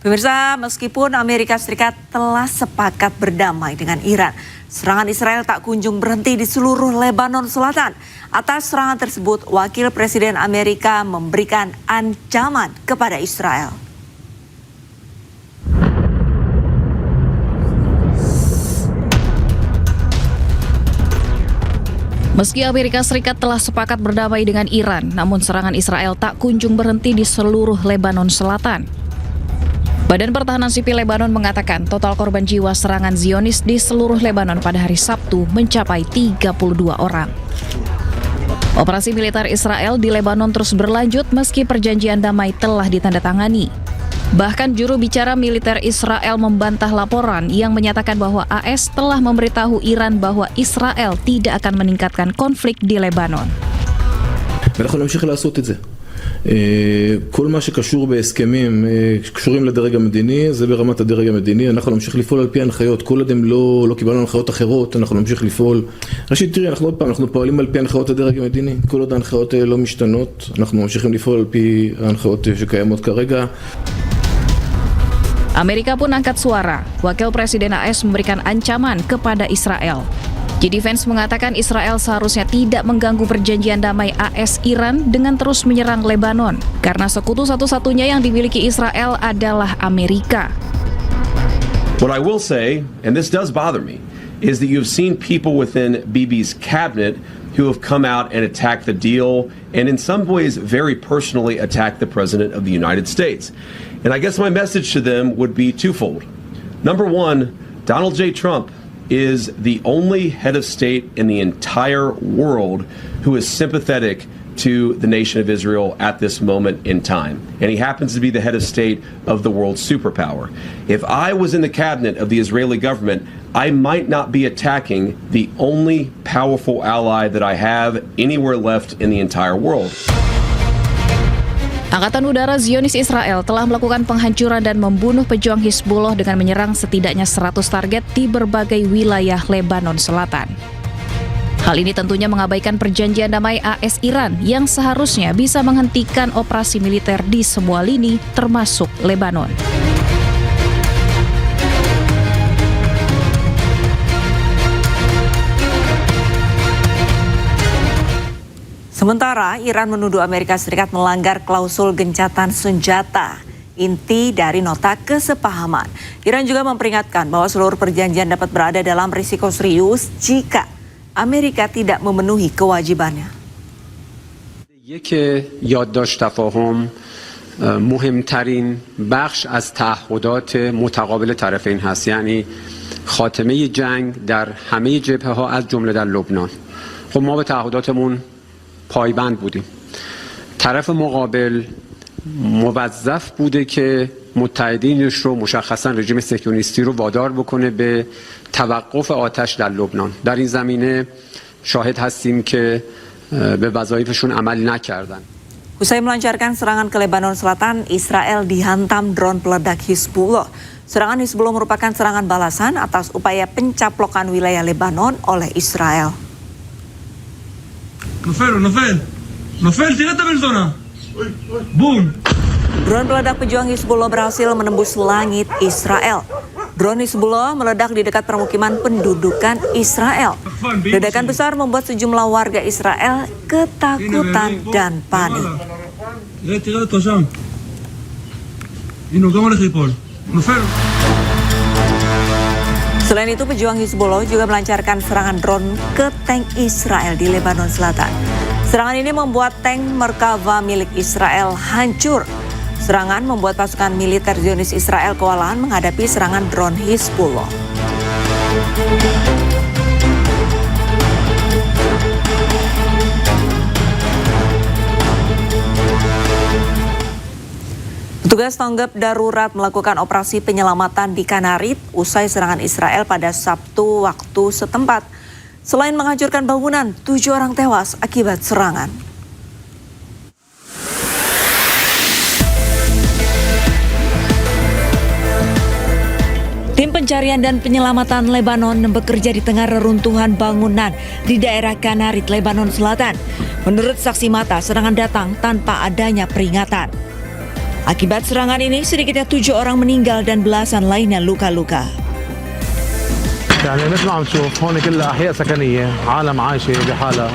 Pemirsa, meskipun Amerika Serikat telah sepakat berdamai dengan Iran, serangan Israel tak kunjung berhenti di seluruh Lebanon Selatan. Atas serangan tersebut, Wakil Presiden Amerika memberikan ancaman kepada Israel. Meski Amerika Serikat telah sepakat berdamai dengan Iran, namun serangan Israel tak kunjung berhenti di seluruh Lebanon Selatan. Badan Pertahanan Sipil Lebanon mengatakan total korban jiwa serangan Zionis di seluruh Lebanon pada hari Sabtu mencapai 32 orang. Operasi militer Israel di Lebanon terus berlanjut meski perjanjian damai telah ditandatangani. Bahkan juru bicara militer Israel membantah laporan yang menyatakan bahwa AS telah memberitahu Iran bahwa Israel tidak akan meningkatkan konflik di Lebanon. כל מה שקשור בהסכמים שקשורים לדרג המדיני זה ברמת הדרג המדיני. אנחנו נמשיך לפעול על פי הנחיות. כל עוד הם לא קיבלנו הנחיות אחרות, אנחנו נמשיך לפעול. ראשית, תראי, אנחנו פועלים על פי הנחיות הדרג המדיני. כל עוד ההנחיות לא משתנות, אנחנו ממשיכים לפעול על פי ההנחיות שקיימות כרגע. Amerika pun angkat suara. Wakil Presiden AS memberikan ancaman kepada Israel. JD Vance mengatakan Israel seharusnya tidak mengganggu perjanjian damai AS Iran dengan terus menyerang Lebanon, karena sekutu satu-satunya yang dimiliki Israel adalah Amerika. What I will say, and this does bother me, is that you've seen people within Bibi's cabinet who have come out and attacked the deal, and in some ways very personally attacked the President of the United States. And I guess my message to them would be twofold. Number one, Donald J. Trump is the only head of state in the entire world who is sympathetic to the nation of Israel at this moment in time. And he happens to be the head of state of the world's superpower. If I was in the cabinet of the Israeli government, I might not be attacking the only powerful ally that I have anywhere left in the entire world. Angkatan Udara Zionis Israel telah melakukan penghancuran dan membunuh pejuang Hizbullah dengan menyerang setidaknya 100 target di berbagai wilayah Lebanon Selatan. Hal ini tentunya mengabaikan perjanjian damai AS Iran yang seharusnya bisa menghentikan operasi militer di semua lini termasuk Lebanon. Sementara Iran menuduh Amerika Serikat melanggar klausul gencatan senjata, inti dari nota kesepahaman. Iran juga memperingatkan bahwa seluruh perjanjian dapat berada dalam risiko serius jika Amerika tidak memenuhi kewajibannya. یادداشت تفاهم مهمترین بخش از تعهدات متقابل طرفین هست، یعنی خاتمه جنگ در همه جبهه ها از جمله در لبنان. خب ما به تعهداتمون پایبند بودیم. طرف مقابل موظف بوده که متحدینش رو مشخصا رژیم صهیونیستی رو وادار بکنه به توقف آتش در لبنان. در این زمینه شاهد هستیم که به وظایفشون عمل نکردن. Usai melancarkan serangan ke Lebanon Selatan, Israel dihantam drone peledak Hizbullah. Serangan Hizbullah merupakan serangan balasan atas upaya pencaplokan wilayah Lebanon oleh Israel. נופל, תראה את הבן זונה. בום. Drone peledak pejuang Hizbullah berhasil menembus langit Israel. Drone Hizbullah meledak di dekat permukiman pendudukan Israel. Ledakan besar membuat sejumlah warga Israel ketakutan dan panik. תראה אותו שם. הנה, הוא גם הולך ליפול. נופל. Selain itu, pejuang Hizbullah juga melancarkan serangan drone ke tank Israel di Lebanon Selatan. Serangan ini membuat tank Merkava milik Israel hancur. Serangan membuat pasukan militer Zionis Israel kewalahan menghadapi serangan drone Hizbullah. Petugas tanggap darurat melakukan operasi penyelamatan di Kanarit usai serangan Israel pada Sabtu waktu setempat. Selain menghancurkan bangunan, 7 orang tewas akibat serangan. Tim pencarian dan penyelamatan Lebanon bekerja di tengah reruntuhan bangunan di daerah Kanarit, Lebanon Selatan. Menurut saksi mata, serangan datang tanpa adanya peringatan. Akibat serangan ini, sedikitnya 7 orang meninggal dan belasan lainnya luka-luka. يعني مثل ما عم تشوف هون كلها أحياء سكنية، عالم عايشة بحالها،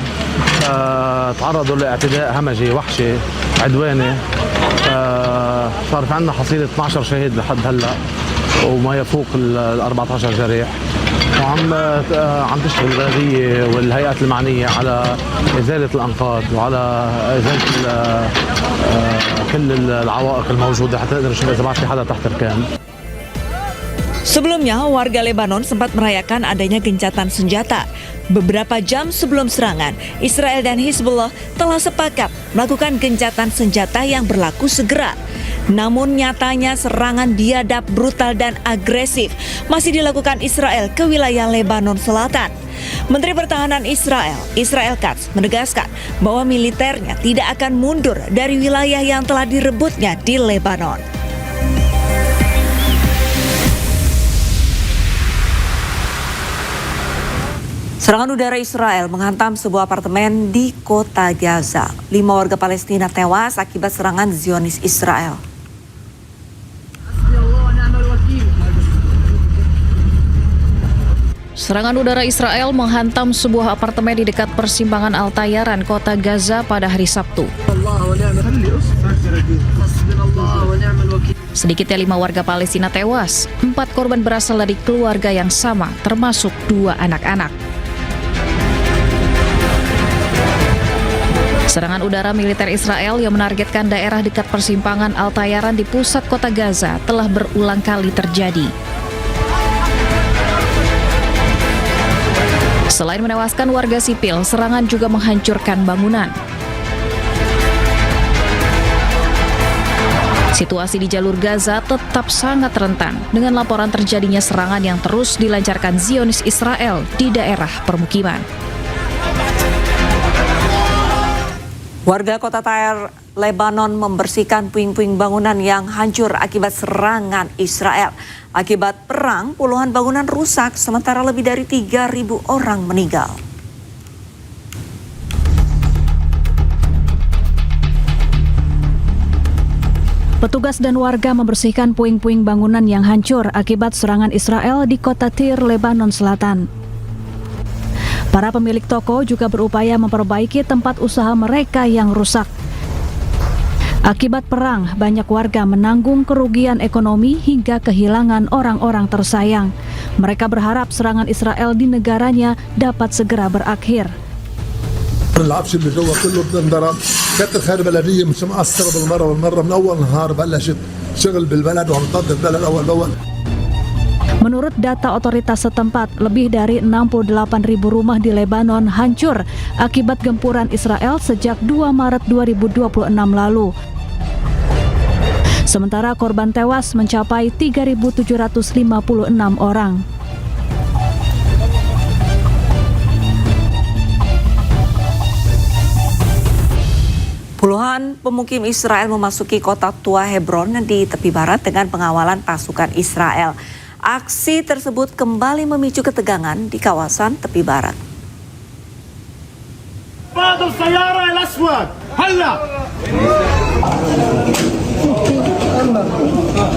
تعرضوا لاعتداء همجي وحشي عدواني، صار في عندنا حصيلة 12 شهيد لحد هلا وما يفوق ال 14 جريح، وعم تشتغل البلدية والهيئات المعنية على إزالة الأنقاض وعلى إزالة كل العوائق الموجودة حتى نقدر نشوف إذا ما في حدا تحت ركام. Sebelumnya, warga Lebanon sempat merayakan adanya gencatan senjata. Beberapa jam sebelum serangan, Israel dan Hizbullah telah sepakat melakukan gencatan senjata yang berlaku segera. Namun nyatanya serangan biadab, brutal dan agresif masih dilakukan Israel ke wilayah Lebanon Selatan. Menteri Pertahanan Israel, Israel Katz, menegaskan bahwa militernya tidak akan mundur dari wilayah yang telah direbutnya di Lebanon. Serangan udara Israel menghantam sebuah apartemen di kota Gaza. 5 warga Palestina tewas akibat serangan Zionis Israel. Serangan udara Israel menghantam sebuah apartemen di dekat persimpangan Al-Tayaran, kota Gaza pada hari Sabtu. Sedikitnya 5 warga Palestina tewas. 4 korban berasal dari keluarga yang sama, termasuk 2 anak-anak. Serangan udara militer Israel yang menargetkan daerah dekat persimpangan Al-Tayaran di pusat kota Gaza telah berulang kali terjadi. Selain menewaskan warga sipil, serangan juga menghancurkan bangunan. Situasi di jalur Gaza tetap sangat rentan dengan laporan terjadinya serangan yang terus dilancarkan Zionis Israel di daerah permukiman. Warga kota Tyre, Lebanon membersihkan puing-puing bangunan yang hancur akibat serangan Israel. Akibat perang, puluhan bangunan rusak, sementara lebih dari 3.000 orang meninggal. Petugas dan warga membersihkan puing-puing bangunan yang hancur akibat serangan Israel di kota Tyre, Lebanon Selatan. Para pemilik toko juga berupaya memperbaiki tempat usaha mereka yang rusak. Akibat perang, banyak warga menanggung kerugian ekonomi hingga kehilangan orang-orang tersayang. Mereka berharap serangan Israel di negaranya dapat segera berakhir. العفش اللي جوا كله بتنضرب كانت الخير بلديه مش مقصره بالمره من اول نهار بلشت شغل بالبلد وعم تنظف البلد اول باول. Menurut data otoritas setempat, lebih dari 68.000 rumah di Lebanon hancur akibat gempuran Israel sejak 2 Maret 2026 lalu. Sementara korban tewas mencapai 3.756 orang. Puluhan pemukim Israel memasuki kota tua Hebron di tepi barat dengan pengawalan pasukan Israel. Aksi tersebut kembali memicu ketegangan di kawasan tepi barat.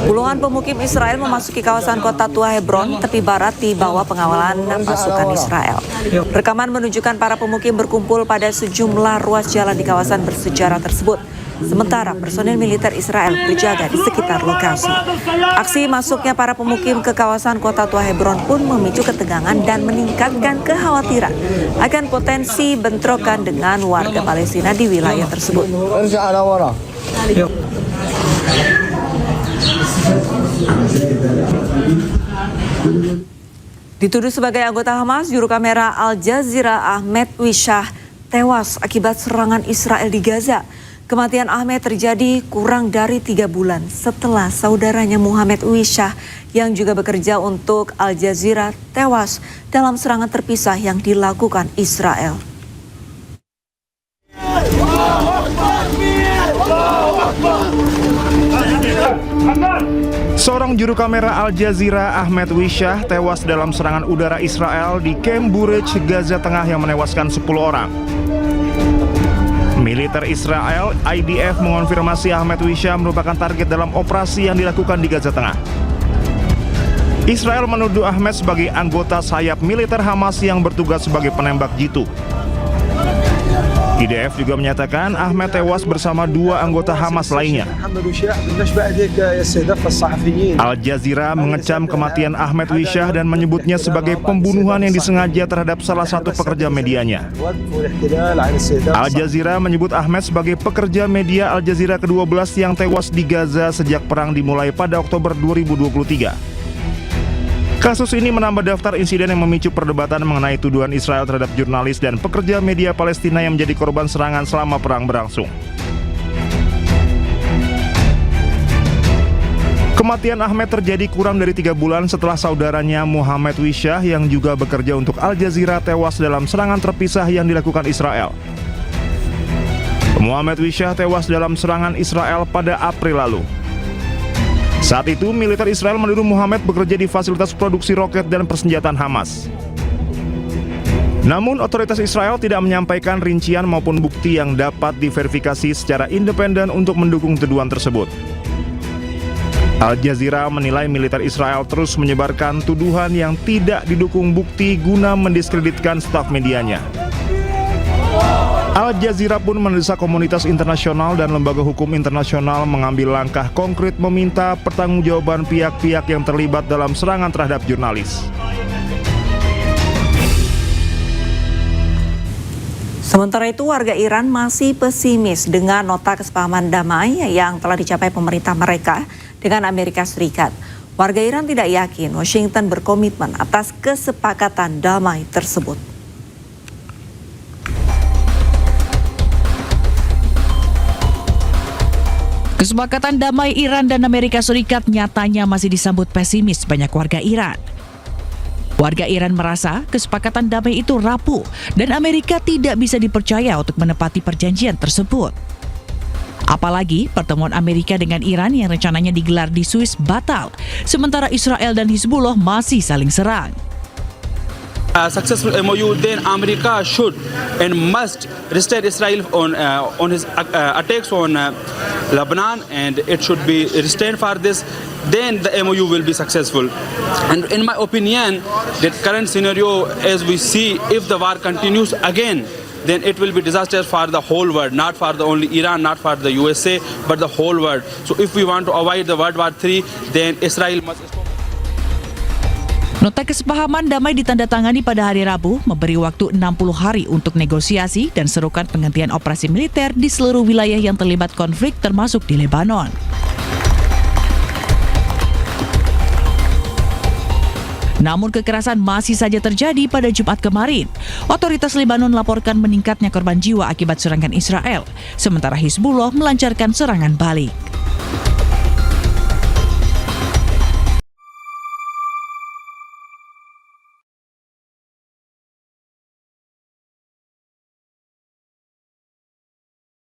Puluhan pemukim Israel memasuki kawasan kota tua Hebron, tepi barat di bawah pengawalan pasukan Israel. Rekaman menunjukkan para pemukim berkumpul pada sejumlah ruas jalan di kawasan bersejarah tersebut. Sementara personil militer Israel berjaga di sekitar lokasi. Aksi masuknya para pemukim ke kawasan kota tua Hebron pun memicu ketegangan dan meningkatkan kekhawatiran akan potensi bentrokan dengan warga Palestina di wilayah tersebut. Dituduh sebagai anggota Hamas, juru kamera Al Jazeera Ahmed Wishah tewas akibat serangan Israel di Gaza. Kematian Ahmed terjadi kurang dari 3 bulan setelah saudaranya Muhammad Wishah yang juga bekerja untuk Al Jazeera tewas dalam serangan terpisah yang dilakukan Israel. Seorang juru kamera Al Jazeera Ahmed Wishah tewas dalam serangan udara Israel di Camp Burej, Gaza Tengah yang menewaskan 10 orang. Militer Israel, IDF, mengonfirmasi Ahmed Wisha merupakan target dalam operasi yang dilakukan di Gaza Tengah. Israel menuduh Ahmed sebagai anggota sayap militer Hamas yang bertugas sebagai penembak jitu. IDF juga menyatakan Ahmed tewas bersama 2 anggota Hamas lainnya. Al Jazeera mengecam kematian Ahmed Wisha dan menyebutnya sebagai pembunuhan yang disengaja terhadap salah satu pekerja medianya. Al Jazeera menyebut Ahmed sebagai pekerja media Al Jazeera ke-12 yang tewas di Gaza sejak perang dimulai pada Oktober 2023. Kasus ini menambah daftar insiden yang memicu perdebatan mengenai tuduhan Israel terhadap jurnalis dan pekerja media Palestina yang menjadi korban serangan selama perang berlangsung. Kematian Ahmed terjadi kurang dari 3 bulan setelah saudaranya Muhammad Wisha yang juga bekerja untuk Al Jazeera tewas dalam serangan terpisah yang dilakukan Israel. Muhammad Wisha tewas dalam serangan Israel pada April lalu. Saat itu, militer Israel menuduh Muhammad bekerja di fasilitas produksi roket dan persenjataan Hamas. Namun, otoritas Israel tidak menyampaikan rincian maupun bukti yang dapat diverifikasi secara independen untuk mendukung tuduhan tersebut. Al Jazeera menilai militer Israel terus menyebarkan tuduhan yang tidak didukung bukti guna mendiskreditkan staf medianya. Al Jazeera pun mendesak komunitas internasional dan lembaga hukum internasional mengambil langkah konkret meminta pertanggungjawaban pihak-pihak yang terlibat dalam serangan terhadap jurnalis. Sementara itu, warga Iran masih pesimis dengan nota kesepahaman damai yang telah dicapai pemerintah mereka dengan Amerika Serikat. Warga Iran tidak yakin Washington berkomitmen atas kesepakatan damai tersebut. Kesepakatan damai Iran dan Amerika Serikat nyatanya masih disambut pesimis banyak warga Iran. Warga Iran merasa kesepakatan damai itu rapuh dan Amerika tidak bisa dipercaya untuk menepati perjanjian tersebut. Apalagi pertemuan Amerika dengan Iran yang rencananya digelar di Swiss batal, sementara Israel dan Hizbullah masih saling serang. Successful MOU, then America should and must resist Israel on his attacks on Lebanon, and it should be restrained for this. Then the MOU will be successful. And in my opinion, that current scenario, as we see, if the war continues again, then it will be disaster for the whole world, not for the only Iran, not for the USA, but the whole world. So if we want to avoid the World War III, then Israel must. Nota kesepahaman damai ditandatangani pada hari Rabu, memberi waktu 60 hari untuk negosiasi dan serukan penghentian operasi militer di seluruh wilayah yang terlibat konflik termasuk di Lebanon. Namun kekerasan masih saja terjadi pada Jumat kemarin. Otoritas Lebanon laporkan meningkatnya korban jiwa akibat serangan Israel, sementara Hizbullah melancarkan serangan balik.